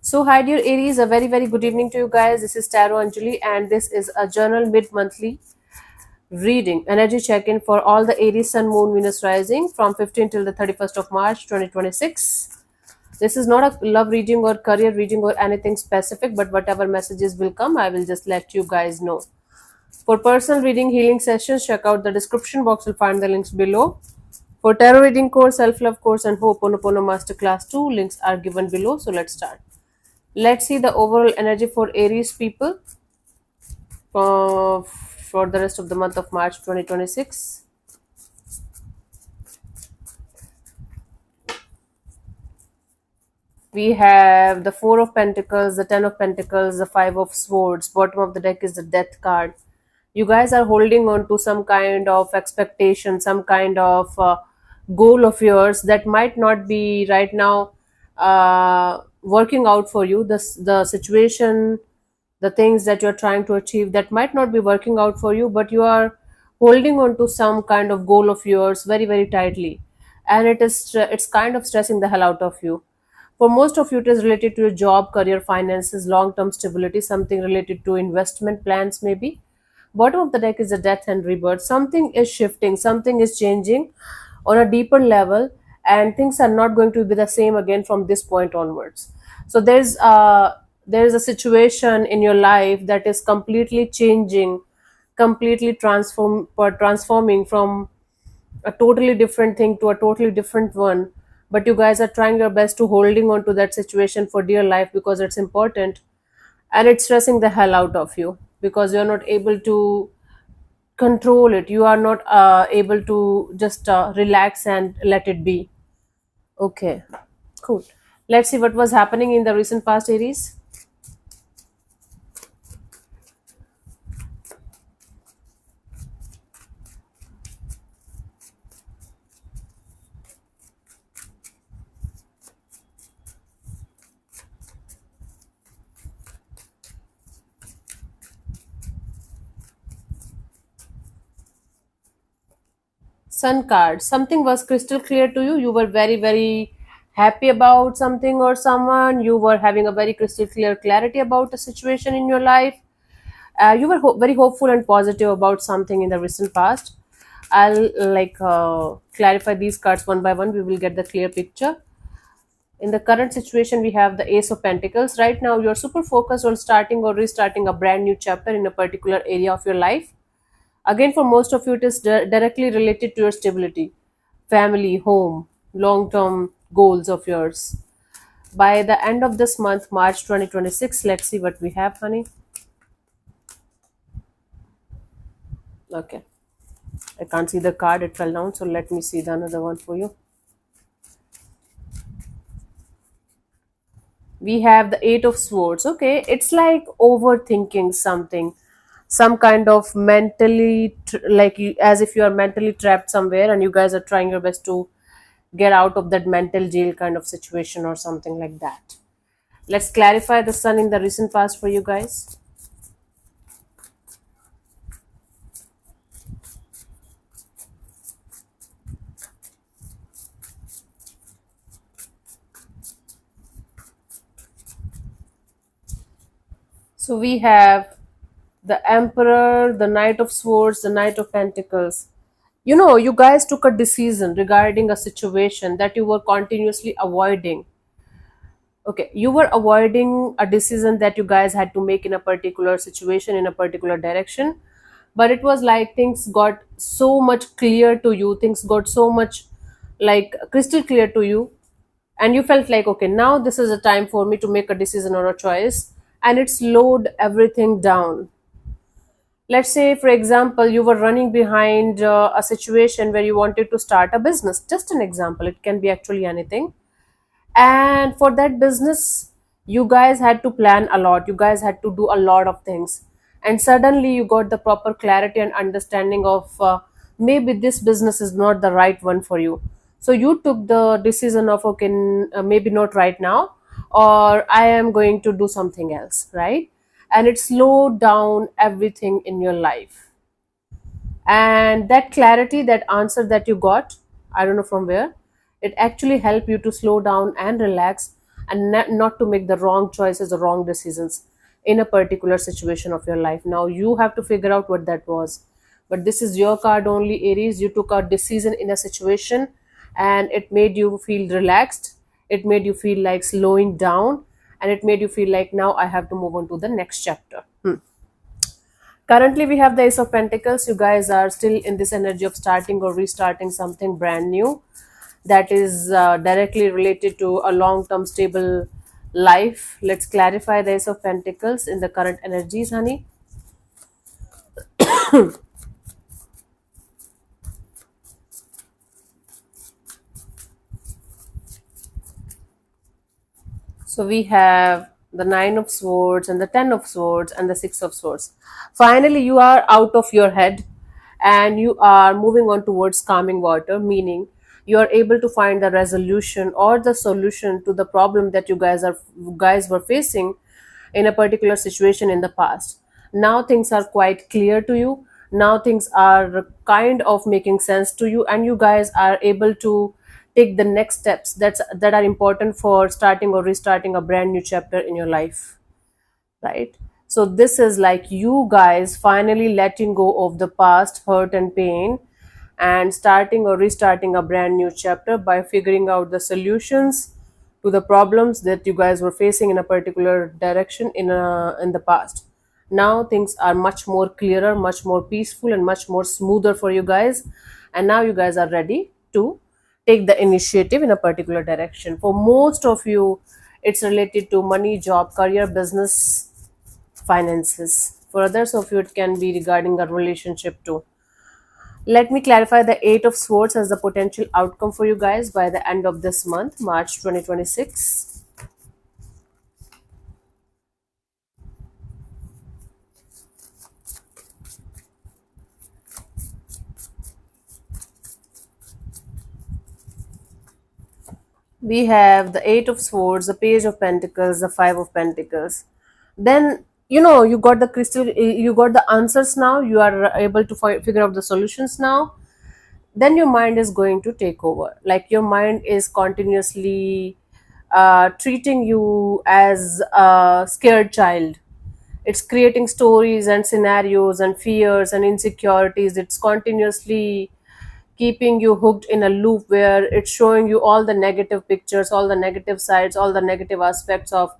So, hi dear Aries, a very good evening to you guys. This is Tarot Anjali, and this is a journal mid monthly reading energy check in for all the Aries Sun, Moon, Venus rising from 15th till the 31st of March 2026. This is not a love reading or career reading or anything specific, but whatever messages will come, I will just let you guys know. For personal reading healing sessions, check out the description box, you'll find the links below. For tarot reading course, self love course, and Ho'oponopono Masterclass 2, links are given below. So, let's start. Let's see the overall energy for Aries people for the rest of the month of March 2026. We have the Four of Pentacles, the Ten of Pentacles, the Five of Swords. Bottom of the deck is the Death card. You guys are holding on to some kind of expectation, some kind of goal of yours that might not be right now working out for you. The situation, the things that you're trying to achieve that might not be working out for you, but you are holding on to some kind of goal of yours very tightly, and it's kind of stressing the hell out of you. For most of you, it is related to your job, career, finances, long term stability, something related to investment plans, maybe. Bottom of the deck is a death and rebirth. Something is shifting, something is changing on a deeper level, and things are not going to be the same again from this point onwards. So there is a situation in your life that is completely changing, completely transforming from a totally different thing to a totally different one. But you guys are trying your best to holding on to that situation for dear life because it's important, and it's stressing the hell out of you because you're not able to control it. You are not able to just relax and let it be. Okay, cool. Let's see what was happening in the recent past, Aries. Sun card. Something was crystal clear to you. You were very happy about something or someone. You were having a very crystal clear clarity about a situation in your life. You were very hopeful and positive about something in the recent past. I'll clarify these cards one by one. We will get the clear picture. In the current situation, we have the Ace of Pentacles. Right now, you're super focused on starting or restarting a brand new chapter in a particular area of your life. Again, for most of you, it is directly related to your stability, family, home, long term goals of yours. By the end of this month, March 2026, let's see what we have, honey. Okay. I can't see the card, it fell down, so let me see the another one for you. We have the Eight of Swords. Okay, it's like overthinking something, some kind of mentally like you, as if you are mentally trapped somewhere and you guys are trying your best to get out of that mental jail kind of situation or something like that. Let's clarify the Sun in the recent past for you guys. So we have the Emperor, the Knight of Swords, the Knight of Pentacles. You know, you guys took a decision regarding a situation that you were continuously avoiding. Okay, you were avoiding a decision that you guys had to make in a particular situation, in a particular direction. But it was like things got so much clear to you, things got so much like crystal clear to you, and you felt like, okay, now this is a time for me to make a decision or a choice, and it slowed everything down. Let's say, for example, you were running behind a situation where you wanted to start a business. Just an example, it can be actually anything. And for that business, you guys had to plan a lot, you guys had to do a lot of things, and suddenly you got the proper clarity and understanding of maybe this business is not the right one for you. So you took the decision of, okay, maybe not right now, or I am going to do something else, right? And it slowed down everything in your life. And that clarity, that answer that you got, I don't know from where, it actually helped you to slow down and relax and not to make the wrong choices or wrong decisions in a particular situation of your life. Now you have to figure out what that was. But this is your card only, Aries. You took a decision in a situation, and it made you feel relaxed, it made you feel like slowing down, and it made you feel like now I have to move on to the next chapter. Currently, we have the Ace of Pentacles. You guys are still in this energy of starting or restarting something brand new that is directly related to a long term stable life. Let's clarify the Ace of Pentacles in the current energies, honey. So we have the Nine of Swords and the Ten of Swords and the Six of Swords. Finally, you are out of your head and you are moving on towards calming water, meaning you are able to find the resolution or the solution to the problem that you guys were facing in a particular situation in the past. Now things are quite clear to you. Now things are kind of making sense to you, and you guys are able to take the next steps that are important for starting or restarting a brand new chapter in your life, right? So this is like you guys finally letting go of the past hurt and pain and starting or restarting a brand new chapter by figuring out the solutions to the problems that you guys were facing in a particular direction in the past. Now things are much more clearer, much more peaceful, and much more smoother for you guys, and now you guys are ready to take the initiative in a particular direction. For most of you, it's related to money, job, career, business, finances. For others of you, it can be regarding a relationship too. Let me clarify the Eight of Swords as the potential outcome for you guys by the end of this month, March 2026. We have the Eight of Swords, the Page of Pentacles, the Five of Pentacles. Then, you got the crystal, you got the answers now, you are able to figure out the solutions now. Then your mind is going to take over. Like your mind is continuously treating you as a scared child. It's creating stories and scenarios and fears and insecurities. It's continuously keeping you hooked in a loop where it's showing you all the negative pictures, all the negative sides, all the negative aspects of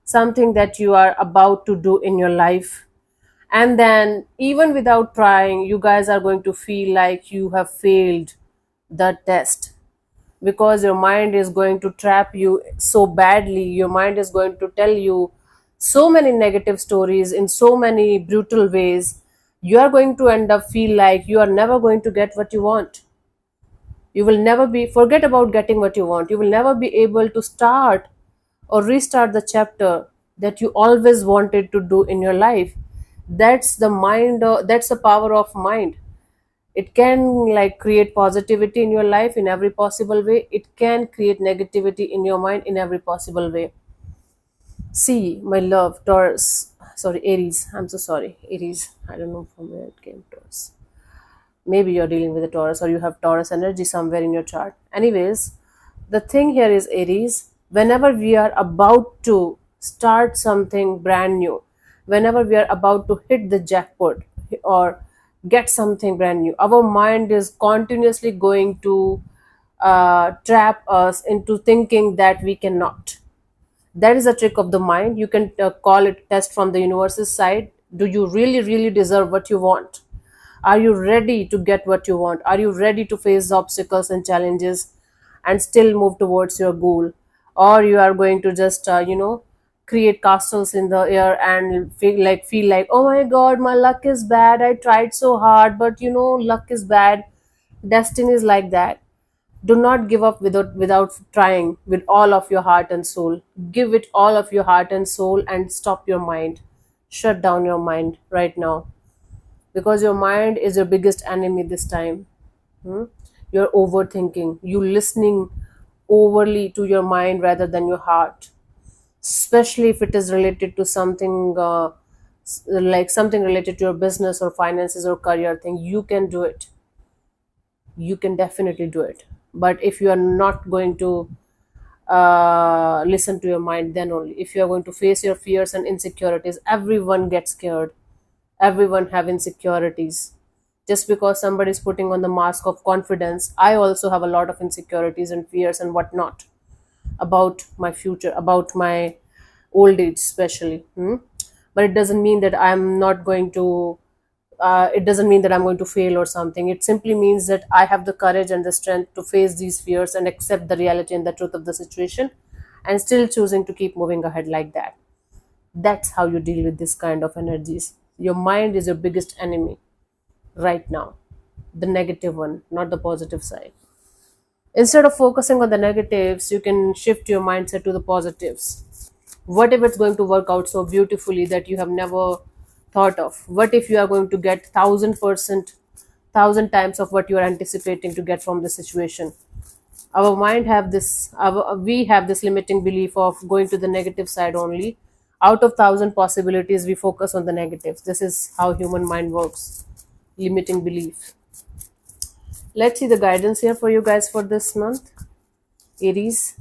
something that you are about to do in your life. And then, even without trying, you guys are going to feel like you have failed the test, because your mind is going to trap you so badly. Your mind is going to tell you so many negative stories in so many brutal ways. You are going to end up feel like you are never going to get what you want. You will never be, forget about getting what you want, you will never be able to start or restart the chapter that you always wanted to do in your life. That's the mind, that's the power of mind. It can like create positivity in your life in every possible way, it can create negativity in your mind in every possible way. See, my love, Taurus, sorry, Aries, I'm so sorry, Aries, I don't know from where it came. Taurus, maybe you're dealing with a Taurus or you have Taurus energy somewhere in your chart. Anyways, the thing here is, Aries, whenever we are about to start something brand new, whenever we are about to hit the jackpot or get something brand new, our mind is continuously going to trap us into thinking that we cannot. That is a trick of the mind. You can call it test from the universe's side. Do you really, really deserve what you want? Are you ready to get what you want? Are you ready to face obstacles and challenges and still move towards your goal? Or you are going to just, create castles in the air and feel like, oh my God, my luck is bad. I tried so hard, but luck is bad. Destiny is like that. Do not give up without trying with all of your heart and soul. Give it all of your heart and soul and stop your mind. Shut down your mind right now, because your mind is your biggest enemy this time. Hmm? You're overthinking, you listening overly to your mind rather than your heart, especially if it is related to something like something related to your business or finances or career thing. You can do it, you can definitely do it. But if you are not going to listen to your mind, then only. If you are going to face your fears and insecurities, everyone gets scared, everyone have insecurities. Just because somebody is putting on the mask of confidence, I also have a lot of insecurities and fears and whatnot about my future, about my old age especially. But it doesn't mean that I'm not going to it doesn't mean that I'm going to fail or something. It simply means that I have the courage and the strength to face these fears and accept the reality and the truth of the situation, and still choosing to keep moving ahead like that. That's how you deal with this kind of energies. Your mind is your biggest enemy right now, the negative one, not the positive side. Instead of focusing on the negatives, you can shift your mindset to the positives. What if it's going to work out so beautifully that you have never thought of? What if you are going to get 1000%, 1000 times of what you are anticipating to get from the situation? Our mind have this, we have this limiting belief of going to the negative side only. Out of 1000 possibilities, we focus on the negatives. This is how human mind works. Limiting belief. Let's see the guidance here for you guys for this month, Aries.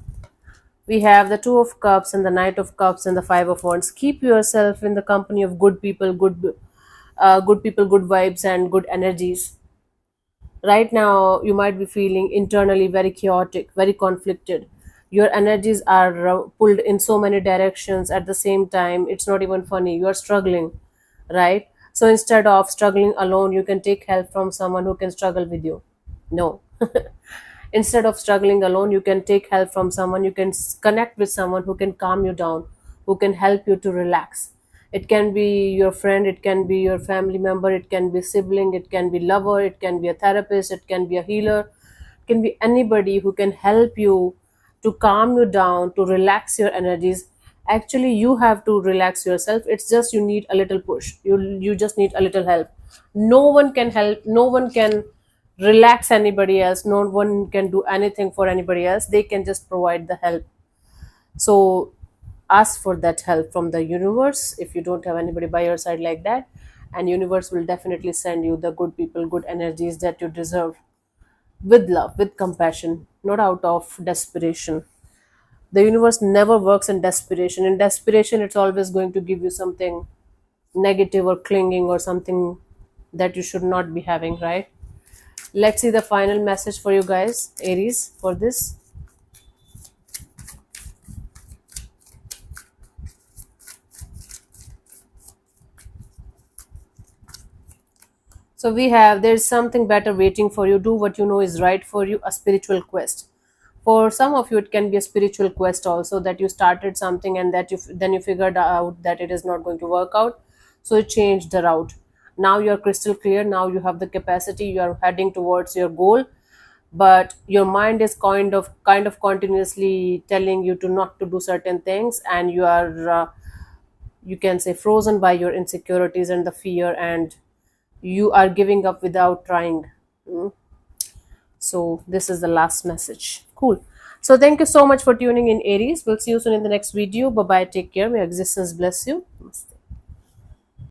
We have the Two of Cups and the Knight of Cups and the Five of Wands. Keep yourself in the company of good people, good people, good vibes, and good energies. Right now, you might be feeling internally very chaotic, very conflicted. Your energies are pulled in so many directions at the same time. It's not even funny. You are struggling, right? So instead of struggling alone, you can take help from someone who can struggle with you. No. Instead of struggling alone, you can take help from someone. You can connect with someone who can calm you down, who can help you to relax. It can be your friend, it can be your family member, it can be sibling, it can be lover, it can be a therapist, it can be a healer, it can be anybody who can help you to calm you down, to relax your energies. Actually, you have to relax yourself. It's just you need a little push. You just need a little help. No one can help, no one can relax anybody else, no one can do anything for anybody else. They can just provide the help. So ask for that help from the universe if you don't have anybody by your side like that, and universe will definitely send you the good people, good energies that you deserve, with love, with compassion, not out of desperation. The universe never works in desperation. In desperation, it's always going to give you something negative or clinging or something that you should not be having, right? Let's see the final message for you guys, Aries, for this. So we have, there's something better waiting for you. Do what you know is right for you, a spiritual quest. For some of you, it can be a spiritual quest also, that you started something and that you figured out that it is not going to work out. So you changed the route. Now you're crystal clear. Now you have the capacity. You are heading towards your goal, but your mind is kind of continuously telling you to not to do certain things, and you are you can say frozen by your insecurities and the fear, and you are giving up without trying. Mm. So this is the last message. Cool. So thank you so much for tuning in, Aries. We'll see you soon in the next video. Bye bye. Take care. May existence bless you. Namaste.